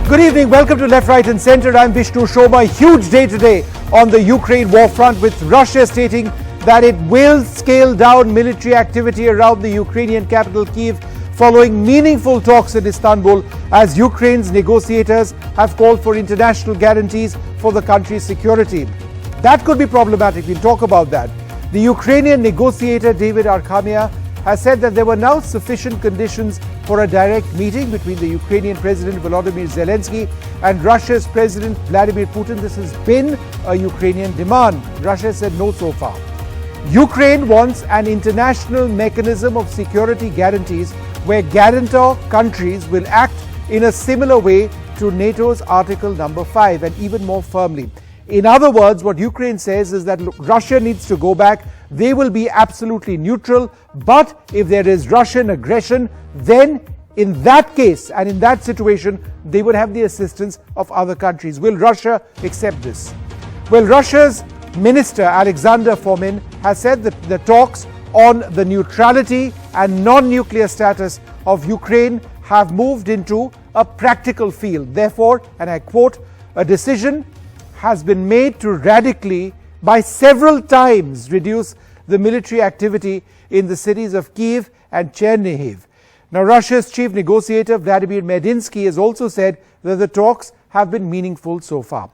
Good evening. Welcome to Left, Right and Centre. I'm Vishnu Sharma. Huge day today on the Ukraine war front, with Russia stating that it will scale down military activity around the Ukrainian capital Kyiv following meaningful talks in Istanbul, as Ukraine's negotiators have called for international guarantees for the country's security. That could be problematic. We'll talk about that. The Ukrainian negotiator David Arakhamia has said that there were now sufficient conditions for a direct meeting between the Ukrainian President Volodymyr Zelensky and Russia's President Vladimir Putin. This has been a Ukrainian demand. Russia said no so far. Ukraine wants an international mechanism of security guarantees where guarantor countries will act in a similar way to NATO's Article number 5, and even more firmly. In other words, what Ukraine says is that look, Russia needs to go back. They will be absolutely neutral, but if there is Russian aggression, then in that case and in that situation, they would have the assistance of other countries. Will Russia accept this? Well, Russia's Minister Alexander Fomin has said that the talks on the neutrality and non-nuclear status of Ukraine have moved into a practical field. Therefore, and I quote, a decision has been made to radically, by several times, reduce the military activity in the cities of Kyiv and Chernihiv. Now, Russia's chief negotiator Vladimir Medinsky has also said that the talks have been meaningful so far.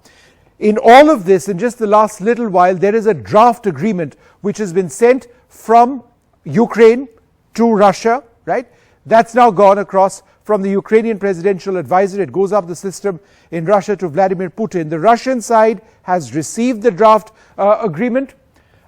In all of this, in just the last little while, there is a draft agreement which has been sent from Ukraine to Russia, right? That's now gone across from the Ukrainian presidential advisor. It goes up the system in Russia to Vladimir Putin. The Russian side has received the draft agreement.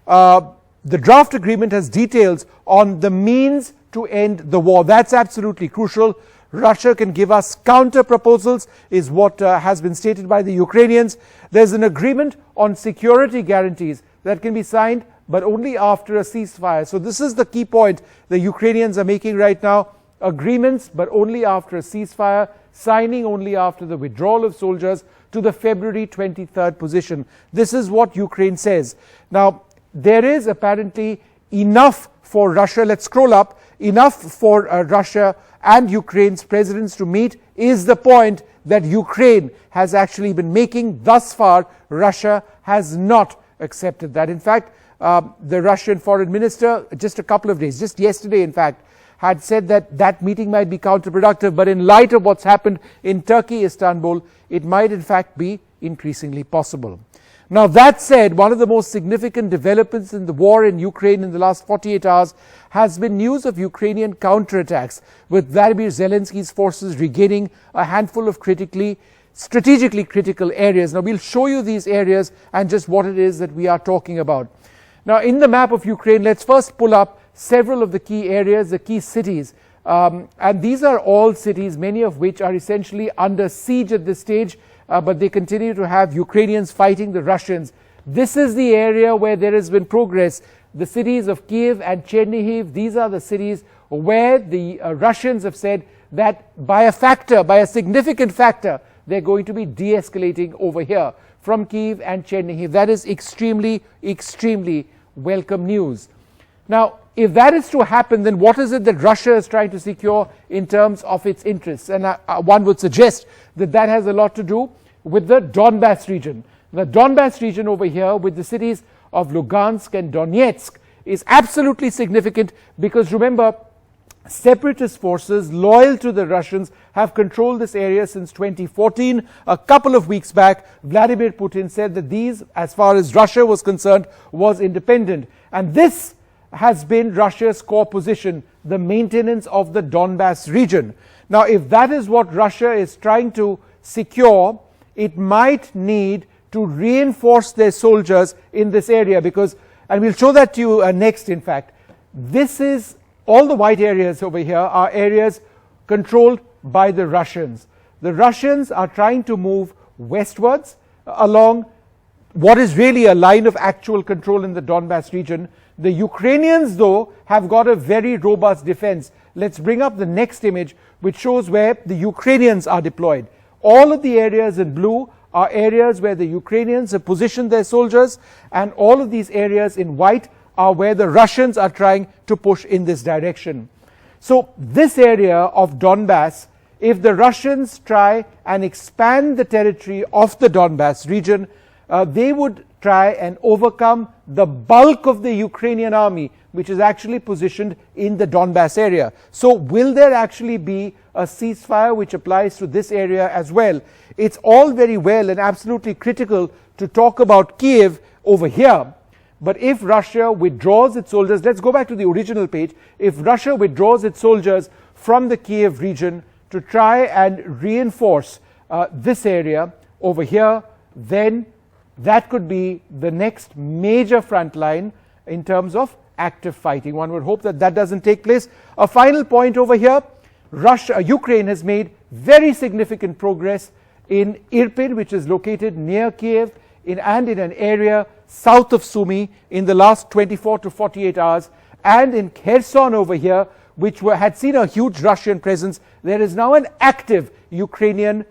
The draft agreement has details on the means to end the war. That's absolutely crucial. Russia can give us counter proposals, is what has been stated by the Ukrainians. There's an agreement on security guarantees that can be signed, but only after a ceasefire. So this is the key point the Ukrainians are making right now. Agreements, but only after a ceasefire, signing only after the withdrawal of soldiers to the February 23rd position. This is what Ukraine says. Now, there is apparently enough for Russia. Let's scroll up. Enough for Russia and Ukraine's presidents to meet is the point that Ukraine has actually been making. Thus far, Russia has not accepted that. In fact, the Russian foreign minister, just a couple of days, just yesterday in fact, had said that that meeting might be counterproductive, but in light of what's happened in Turkey, Istanbul, it might in fact be increasingly possible. Now, that said, one of the most significant developments in the war in Ukraine in the last 48 hours has been news of Ukrainian counterattacks, with Vladimir Zelensky's forces regaining a handful of strategically critical areas. Now, we'll show you these areas and just what it is that we are talking about. Now, in the map of Ukraine, let's first pull up several of the key areas, the key cities. And these are all cities, many of which are essentially under siege at this stage, but they continue to have Ukrainians fighting the Russians. This is the area where there has been progress. The cities of Kyiv and Chernihiv, these are the cities where the Russians have said that by a significant factor, they're going to be de-escalating over here from Kyiv and Chernihiv. That is extremely, extremely welcome news. Now, if that is to happen, then what is it that Russia is trying to secure in terms of its interests? And one would suggest that that has a lot to do with the Donbass region. The Donbass region over here, with the cities of Lugansk and Donetsk, is absolutely significant because, remember, separatist forces loyal to the Russians have controlled this area since 2014. A couple of weeks back, Vladimir Putin said that these, as far as Russia was concerned, was independent. And this has been Russia's core position, the maintenance of the Donbass region. Now, if that is what Russia is trying to secure, it might need to reinforce their soldiers in this area because, and we'll show that to you next in fact, this is, all the white areas over here are areas controlled by the Russians. The Russians are trying to move westwards along what is really a line of actual control in the Donbass region. The Ukrainians, though, have got a very robust defense. Let's bring up the next image, which shows where the Ukrainians are deployed. All of the areas in blue are areas where the Ukrainians have positioned their soldiers, and all of these areas in white are where the Russians are trying to push in this direction. So this area of Donbass if the Russians try and expand the territory of the Donbass region, they would try and overcome the bulk of the Ukrainian army, which is actually positioned in the Donbass area. So will there actually be a ceasefire which applies to this area as well? It's all very well and absolutely critical to talk about Kyiv over here. But if Russia withdraws its soldiers, let's go back to the original page, if Russia withdraws its soldiers from the Kyiv region to try and reinforce this area over here, then that could be the next major front line in terms of active fighting. One would hope that that doesn't take place. A final point over here, Ukraine has made very significant progress in Irpin, which is located near Kyiv, and in an area south of Sumy in the last 24 to 48 hours, and in Kherson over here, which had seen a huge Russian presence. There is now an active Ukrainian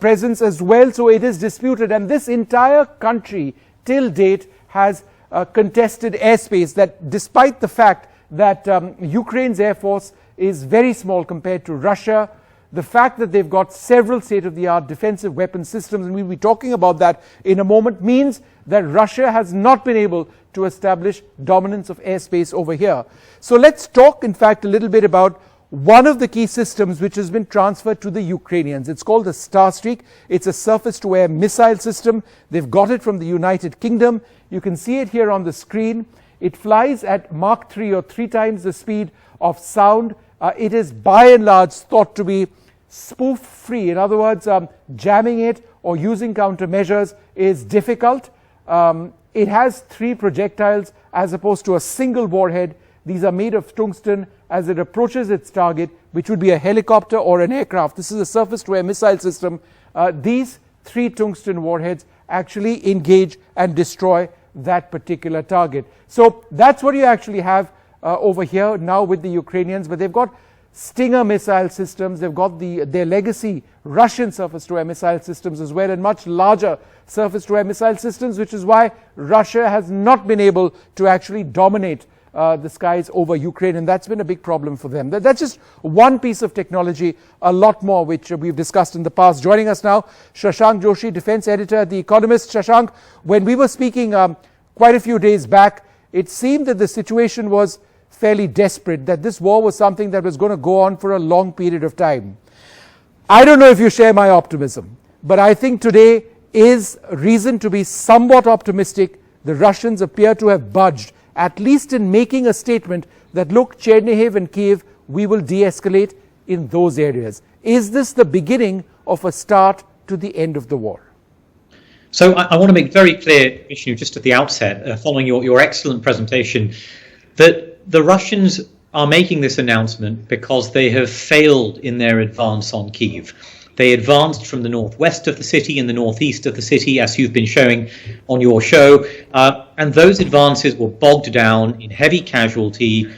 presence as well, so it is disputed, and this entire country till date has contested airspace, that despite the fact that Ukraine's air force is very small compared to Russia, the fact that they've got several state-of-the-art defensive weapon systems, and we'll be talking about that in a moment, means that Russia has not been able to establish dominance of airspace over here. So let's talk, in fact, a little bit about one of the key systems which has been transferred to the Ukrainians. It's called the Starstreak. It's a surface-to-air missile system. They've got it from the United Kingdom. You can see it here on the screen. It flies at Mach 3, or 3 times the speed of sound. It is by and large thought to be spoof-free. In other words, jamming it or using countermeasures is difficult. It has 3 projectiles as opposed to a single warhead. These are made of tungsten. As it approaches its target, which would be a helicopter or an aircraft, this is a surface-to-air missile system, these 3 tungsten warheads actually engage and destroy that particular target. So that's what you actually have over here now with the Ukrainians, but they've got Stinger missile systems, they've got their legacy Russian surface-to-air missile systems as well, and much larger surface-to-air missile systems, which is why Russia has not been able to actually dominate the skies over Ukraine, and that's been a big problem for them. That's just one piece of technology, a lot more which we've discussed in the past. Joining us now, Shashank Joshi, defense editor at The Economist. Shashank, when we were speaking quite a few days back, it seemed that the situation was fairly desperate, that this war was something that was going to go on for a long period of time. I don't know if you share my optimism, but I think today is reason to be somewhat optimistic. The Russians appear to have budged, at least in making a statement that, look, Chernihiv and Kyiv, we will de-escalate in those areas. Is this the beginning of a start to the end of the war? So I want to make very clear, Vishnu, just at the outset, following your excellent presentation, that the Russians are making this announcement because they have failed in their advance on Kyiv. They advanced from the northwest of the city and the northeast of the city, as you've been showing on your show, and those advances were bogged down in heavy casualty,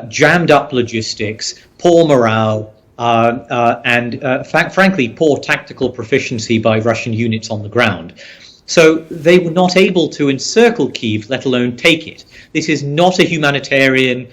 jammed up logistics, poor morale, and frankly, poor tactical proficiency by Russian units on the ground. So they were not able to encircle Kyiv, let alone take it. This is not a humanitarian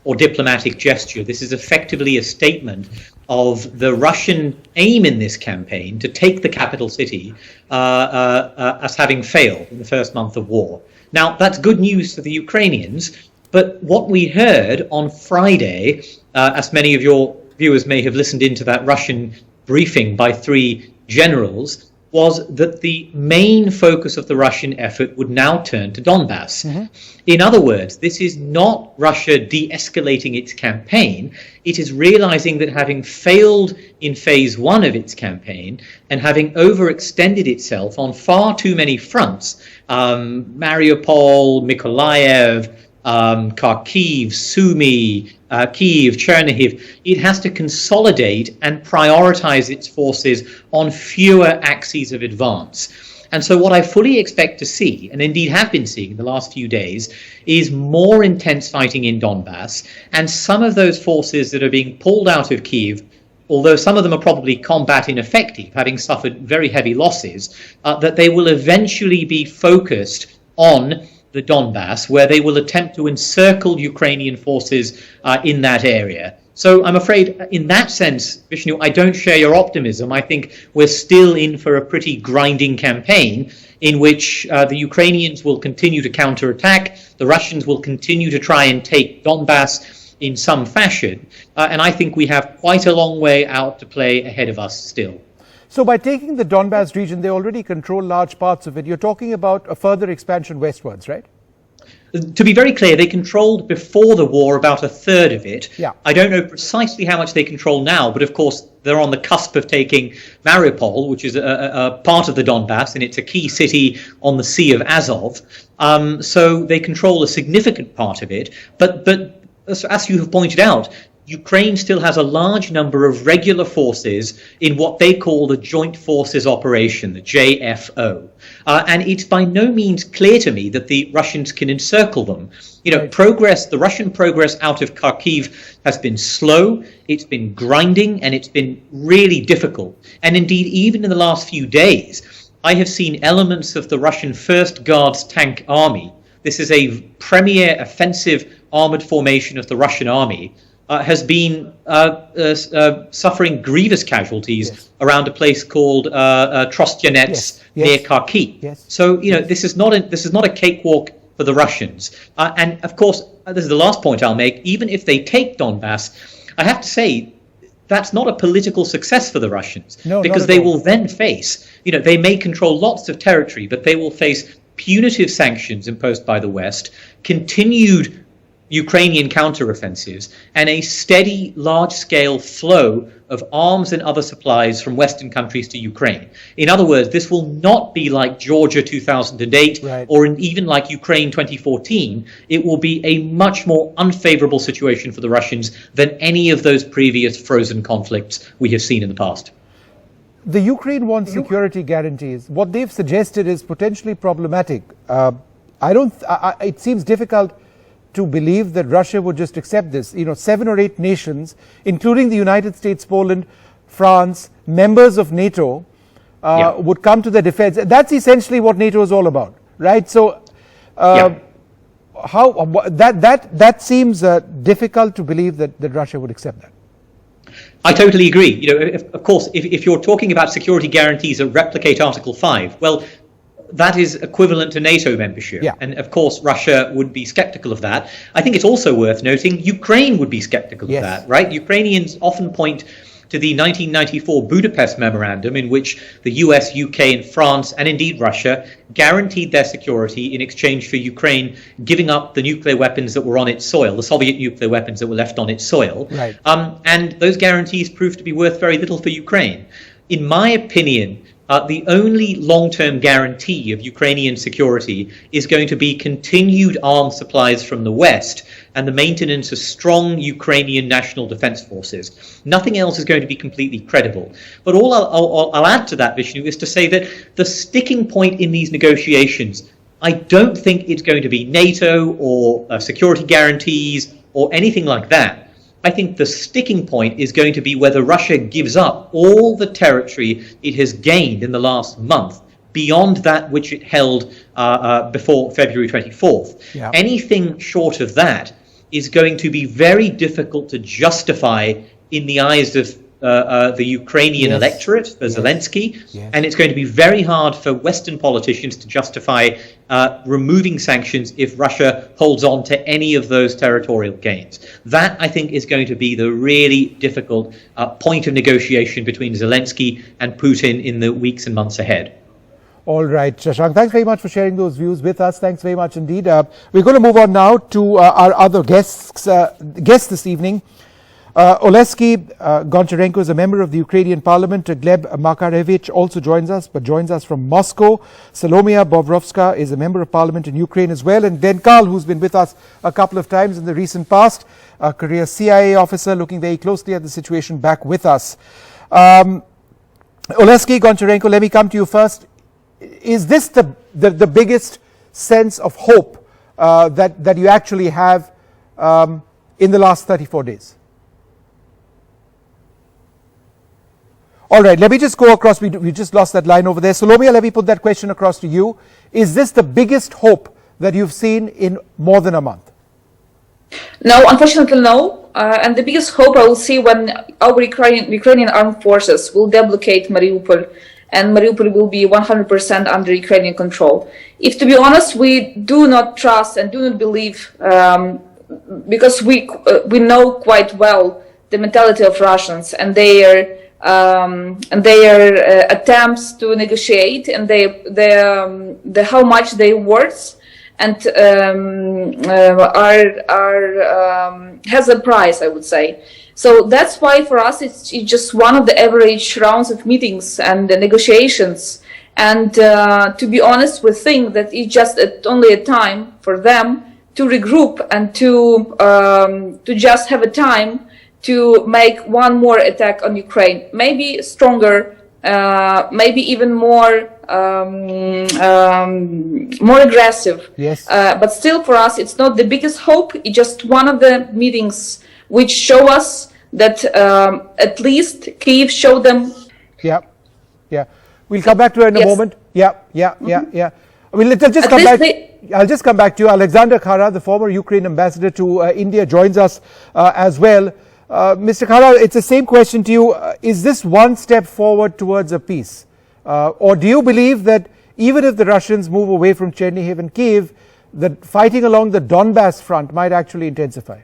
or diplomatic gesture. This is effectively a statement of the Russian aim in this campaign to take the capital city as having failed in the first month of war. Now, that's good news for the Ukrainians, but what we heard on Friday, as many of your viewers may have listened into that Russian briefing by 3 generals, was that the main focus of the Russian effort would now turn to Donbass. Mm-hmm. In other words, this is not Russia de-escalating its campaign. It is realizing that having failed in phase 1 of its campaign and having overextended itself on far too many fronts, Mariupol, Mykolaiv, Kharkiv, Sumy, Kyiv, Chernihiv, it has to consolidate and prioritize its forces on fewer axes of advance. And so what I fully expect to see, and indeed have been seeing in the last few days, is more intense fighting in Donbass, and some of those forces that are being pulled out of Kyiv, although some of them are probably combat ineffective, having suffered very heavy losses, that they will eventually be focused on the Donbass, where they will attempt to encircle Ukrainian forces in that area. So I'm afraid in that sense, Vishnu, I don't share your optimism. I think we're still in for a pretty grinding campaign in which the Ukrainians will continue to counterattack, the Russians will continue to try and take Donbass in some fashion, and I think we have quite a long way out to play ahead of us still. So by taking the Donbass region, they already control large parts of it. You're talking about a further expansion westwards, right? To be very clear, they controlled before the war about a third of it. Yeah. I don't know precisely how much they control now, but of course they're on the cusp of taking Mariupol, which is a part of the Donbass, and it's a key city on the Sea of Azov. So they control a significant part of it. But as you have pointed out, Ukraine still has a large number of regular forces in what they call the Joint Forces Operation, the JFO. And it's by no means clear to me that the Russians can encircle them. You know, the Russian progress out of Kyiv has been slow, it's been grinding, and it's been really difficult. And indeed, even in the last few days, I have seen elements of the Russian First Guards tank army. This is a premier offensive armored formation of the Russian army. Has been suffering grievous casualties around a place called Trostyanets near Kharkiv. Yes. So this is not a cakewalk for the Russians. And of course, this is the last point I'll make. Even if they take Donbass, I have to say that's not a political success for the Russians, because they will then face. They may control lots of territory, but they will face punitive sanctions imposed by the West, continued Ukrainian counter-offensives, and a steady, large-scale flow of arms and other supplies from Western countries to Ukraine. In other words, this will not be like Georgia 2008 or even like Ukraine 2014. It will be a much more unfavorable situation for the Russians than any of those previous frozen conflicts we have seen in the past. The Ukraine wants security guarantees. What they've suggested is potentially problematic. It seems difficult to believe that Russia would just accept this. 7 or 8 nations, including the United States, Poland, France, members of NATO, would come to the defense. That's essentially what NATO is all about, right? So, that seems difficult to believe that Russia would accept that. I totally agree. Of course, if you're talking about security guarantees that replicate Article 5, well, that is equivalent to NATO membership. And of course, Russia would be skeptical of that. I think it's also worth noting Ukraine would be skeptical of that, right? Ukrainians often point to the 1994 Budapest Memorandum, in which the US, UK, and France, and indeed Russia, guaranteed their security in exchange for Ukraine giving up the nuclear weapons that were on its soil, the Soviet nuclear weapons that were left on its soil. And those guarantees proved to be worth very little for Ukraine. In my opinion, the only long-term guarantee of Ukrainian security is going to be continued arms supplies from the West and the maintenance of strong Ukrainian national defense forces. Nothing else is going to be completely credible. But all I'll add to that, Vishnu, is to say that the sticking point in these negotiations, I don't think it's going to be NATO or security guarantees or anything like that. I think the sticking point is going to be whether Russia gives up all the territory it has gained in the last month beyond that which it held before February 24th. Anything short of that is going to be very difficult to justify in the eyes of the Ukrainian electorate, for Zelensky, and it's going to be very hard for Western politicians to justify removing sanctions if Russia holds on to any of those territorial gains. That, I think, is going to be the really difficult point of negotiation between Zelensky and Putin in the weeks and months ahead. All right, Shashank, thanks very much for sharing those views with us. Thanks very much indeed. We're going to move on now to our other guests this evening. Oleksiy Goncharenko is a member of the Ukrainian Parliament. Gleb Makarevich also joins us from Moscow. Salomia Bobrovska is a member of Parliament in Ukraine as well. And Glenn Carl, who's been with us a couple of times in the recent past, a career CIA officer looking very closely at the situation, back with us. Oleksiy Goncharenko, let me come to you first. Is this the biggest sense of hope that you actually have in the last 34 days? All right, let me just go across. We just lost that line over there. Salomia, let me put that question across to you. Is this the biggest hope that you've seen in more than a month? No, unfortunately, no. And the biggest hope I will see when our Ukrainian armed forces will deblocate Mariupol, and Mariupol will be 100% under Ukrainian control. If, to be honest, we do not trust and do not believe, because we know quite well the mentality of Russians and their attempts to negotiate and how much they worth and has a price, I would say. So that's why for us it's just one of the average rounds of meetings and negotiations. And to be honest, we think that it's just only a time for them to regroup and to just have a time to make one more attack on Ukraine, maybe stronger, maybe even more aggressive. Yes. But still, for us, it's not the biggest hope. It's just one of the meetings which show us that at least Kyiv showed them. Yeah, yeah. We'll come back to it in a moment. Yeah. I mean, let's just come back. I'll just come back to you. Alexander Khara, the former Ukraine ambassador to India, joins us as well. Mr. Khara, it's the same question to you. Is this one step forward towards a peace? Or do you believe that even if the Russians move away from Chernihiv and Kyiv, the fighting along the Donbass front might actually intensify?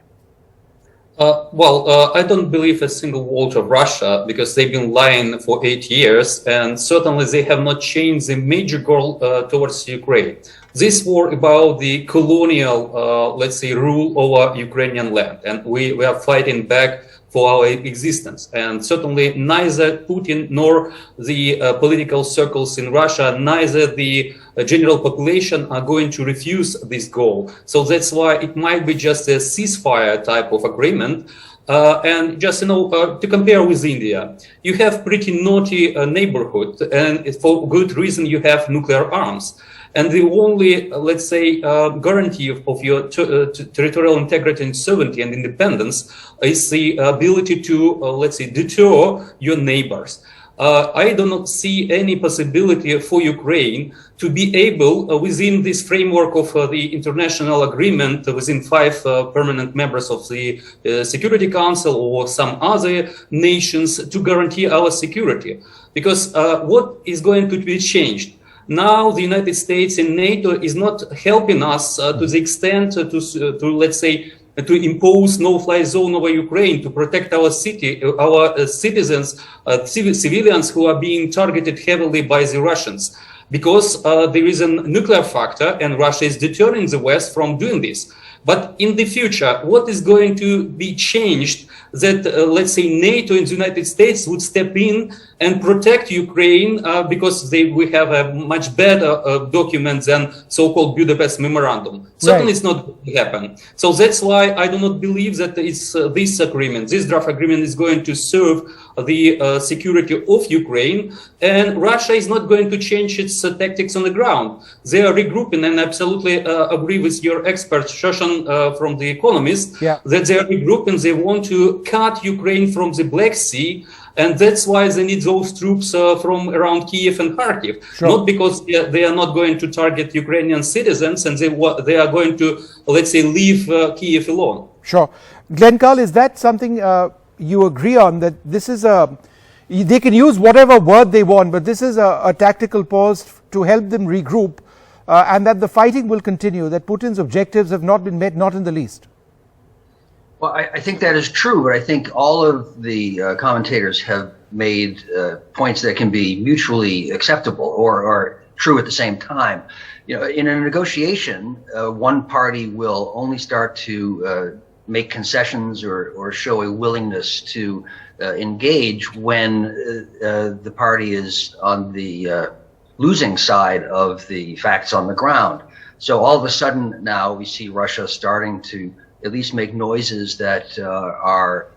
I don't believe a single word of Russia, because they've been lying for 8 years, and certainly they have not changed the major goal towards Ukraine. This war about the colonial, let's say, rule over Ukrainian land, and we are fighting back for our existence. And certainly neither Putin nor the political circles in Russia, neither the general population are going to refuse this goal. So that's why it might be just a ceasefire type of agreement. And just, to compare with India, you have pretty naughty neighborhood, and for good reason you have nuclear arms. And the only, let's say, guarantee of your territorial integrity and sovereignty and independence is the ability to, let's say, deter your neighbors. I do not see any possibility for Ukraine to be able, within this framework of the international agreement, within 5 permanent members of the Security Council or some other nations, to guarantee our security. Because what is going to be changed? Now the United States and NATO is not helping us to the extent to let's say, to impose no-fly zone over Ukraine, to protect our city, our citizens, civilians who are being targeted heavily by the Russians. Because there is a nuclear factor, and Russia is deterring the West from doing this. But in the future, what is going to be changed that, let's say, NATO and the United States would step in and protect Ukraine because we have a much better document than so-called Budapest Memorandum. Certainly it's not going to happen. So that's why I do not believe that it's this agreement, this draft agreement is going to serve the security of Ukraine, and Russia is not going to change its tactics on the ground. They are regrouping, and I absolutely agree with your expert, Shashank, from The Economist, that they are regrouping. They want to cut Ukraine from the Black Sea, and that's why they need those troops from around Kyiv and Kharkiv. Not because they are not going to target Ukrainian citizens, and they are going to, let's say, leave Kyiv alone. Sure. Glenn Carl, is that something you agree on, that this is they can use whatever word they want, but this is a tactical pause to help them regroup, and that the fighting will continue, that Putin's objectives have not been met, not in the least? Well, I think that is true, but I think all of the commentators have made points that can be mutually acceptable or true at the same time. In a negotiation, one party will only start to make concessions or show a willingness to engage when the party is on the losing side of the facts on the ground. So all of a sudden now we see Russia starting to at least make noises that are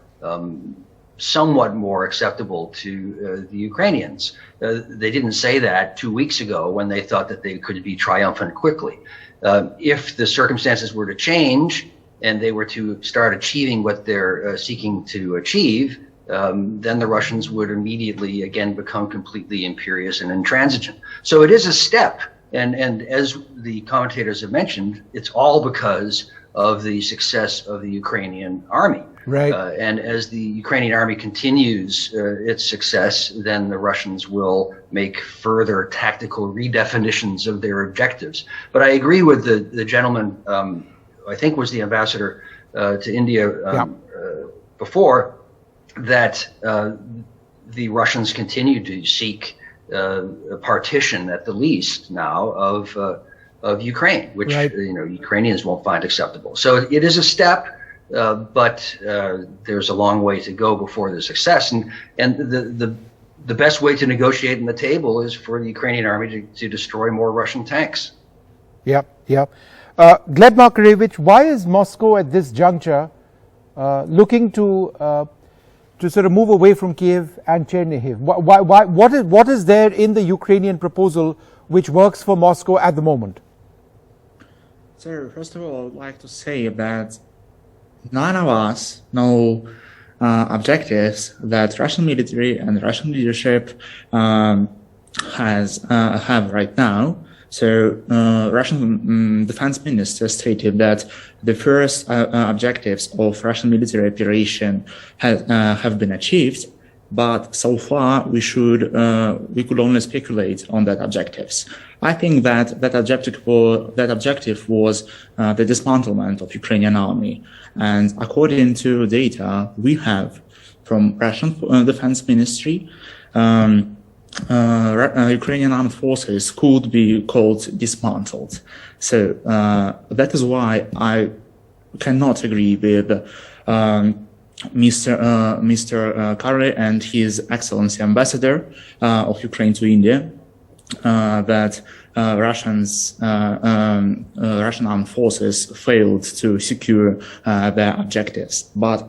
somewhat more acceptable to the Ukrainians. They didn't say that 2 weeks ago when they thought that they could be triumphant quickly. If the circumstances were to change and they were to start achieving what they're seeking to achieve, then the Russians would immediately again become completely imperious and intransigent. So it is a step. And as the commentators have mentioned, it's all because of the success of the Ukrainian army. Right. And as the Ukrainian army continues its success, then the Russians will make further tactical redefinitions of their objectives. But I agree with the gentleman, I think was the ambassador to India before, that the Russians continue to seek a partition, at the least now, of Ukraine, which Ukrainians won't find acceptable. So it is a step. But there's a long way to go before the success, and the best way to negotiate in the table is for the Ukrainian army to destroy more Russian tanks. Yeah. Gleb Makarevich, why is Moscow at this juncture looking to sort of move away from Kyiv and Chernihiv? What is there in the Ukrainian proposal which works for Moscow at the moment? So first of all, I'd like to say that none of us know objectives that Russian military and Russian leadership have right now. So Russian defense minister stated that the first objectives of Russian military operation have been achieved, but so far we could only speculate on that objectives. I think that objective was the dismantlement of Ukrainian army. And according to data we have from Russian Defense Ministry, Ukrainian armed forces could be called dismantled. So that is why I cannot agree with Mr. Karely and His Excellency Ambassador of Ukraine to India, that Russian armed forces failed to secure their objectives. But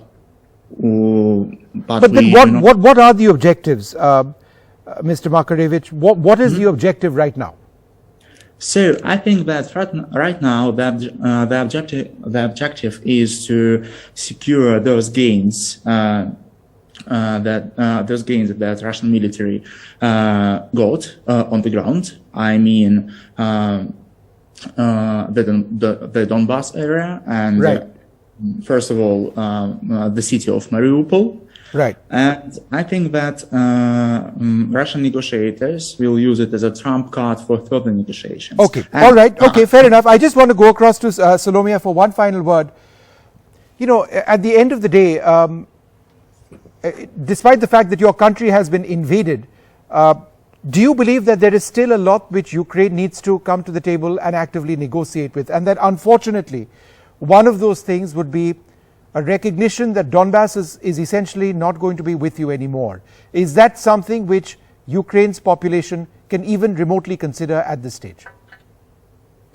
then what are the objectives, Mr. Makarevich? What is the objective right now? So I think that right now the objective is to secure those gains that Russian military got on the ground. I mean the Donbass area and first of all the city of Mariupol. Right. And I think that Russian negotiators will use it as a trump card for further negotiations. Okay. All right. Okay. Fair enough. I just want to go across to Salomia for one final word. You know, at the end of the day, despite the fact that your country has been invaded, do you believe that there is still a lot which Ukraine needs to come to the table and actively negotiate with? And that unfortunately, one of those things would be a recognition that Donbass is essentially not going to be with you anymore. Is that something which Ukraine's population can even remotely consider at this stage?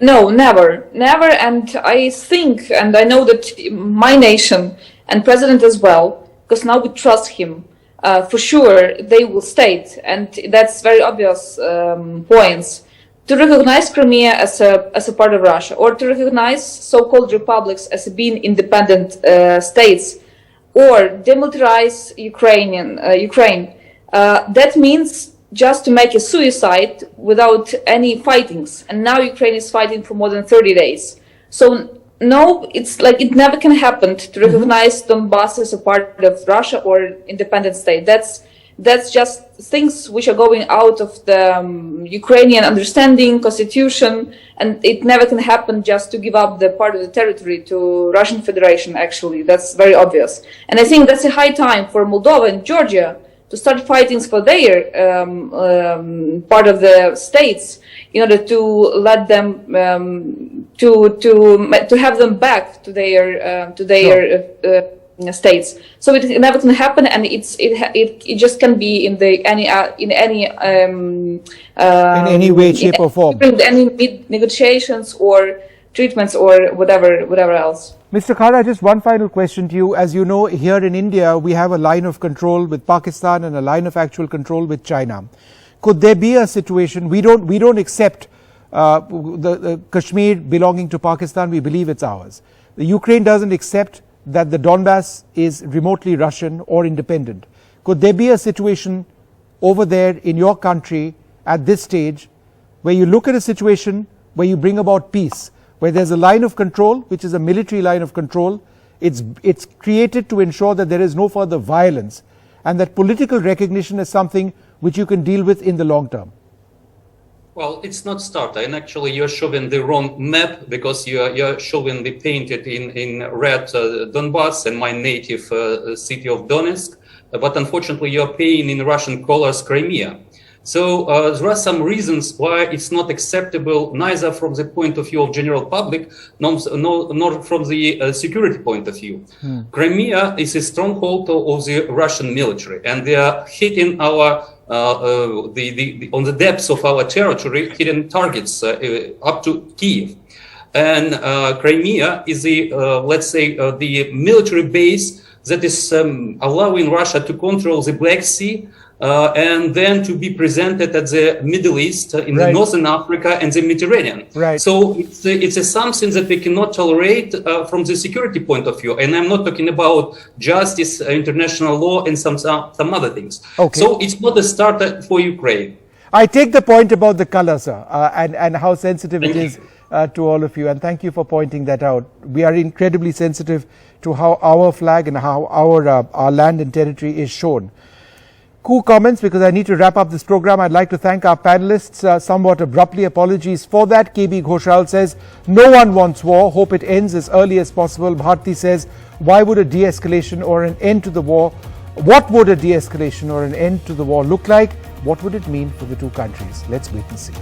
No, never. And I think, and I know that my nation and president as well, because now we trust him, for sure they will state, and that's very obvious points, to recognize Crimea as a part of Russia, or to recognize so-called republics as being independent states, or demilitarize Ukraine. That means just to make a suicide without any fightings. And now Ukraine is fighting for more than 30 days. So no, it's like it never can happen to recognize Donbass as a part of Russia or independent state. That's just things which are going out of the Ukrainian understanding, constitution, and it never can happen just to give up the part of the territory to Russian Federation, actually. That's very obvious. And I think that's a high time for Moldova and Georgia to start fighting for their part of the states in order to let them, to have them back to their states. So it never can happen, and it just can be in any way, shape, or form. Any negotiations or treatments or whatever else. Mr. Khara, just one final question to you. As you know, here in India, we have a line of control with Pakistan and a line of actual control with China. Could there be a situation, we don't accept the Kashmir belonging to Pakistan, we believe it's ours. The Ukraine doesn't accept that the Donbass is remotely Russian or independent. Could there be a situation over there in your country at this stage where you look at a situation where you bring about peace, where there's a line of control, which is a military line of control. It's created to ensure that there is no further violence, and that political recognition is something which you can deal with in the long term. Well, it's not started, and actually you're showing the wrong map, because you're showing the painted in red Donbass and my native city of Donetsk, but unfortunately you're painting in Russian colors Crimea. So there are some reasons why it's not acceptable, neither from the point of view of general public, nor from the security point of view. Crimea is a stronghold of the Russian military, and they are hitting our on the depths of our territory, hitting targets up to Kyiv. And Crimea is let's say, the military base that is allowing Russia to control the Black Sea, and then to be presented at the Middle East, in the Northern Africa and the Mediterranean. So it's something that we cannot tolerate from the security point of view. And I'm not talking about justice, international law, and some other things. So it's not a start for Ukraine. I take the point about the color, sir, and how sensitive it is to all of you. And thank you for pointing that out. We are incredibly sensitive to how our flag and how our land and territory is shown. Cool comments, because I need to wrap up this program. I'd like to thank our panelists somewhat abruptly. Apologies for that. KB Ghoshal says, no one wants war. Hope it ends as early as possible. Bharti says, why would a de-escalation or an end to the war? What would a de-escalation or an end to the war look like? What would it mean for the two countries? Let's wait and see.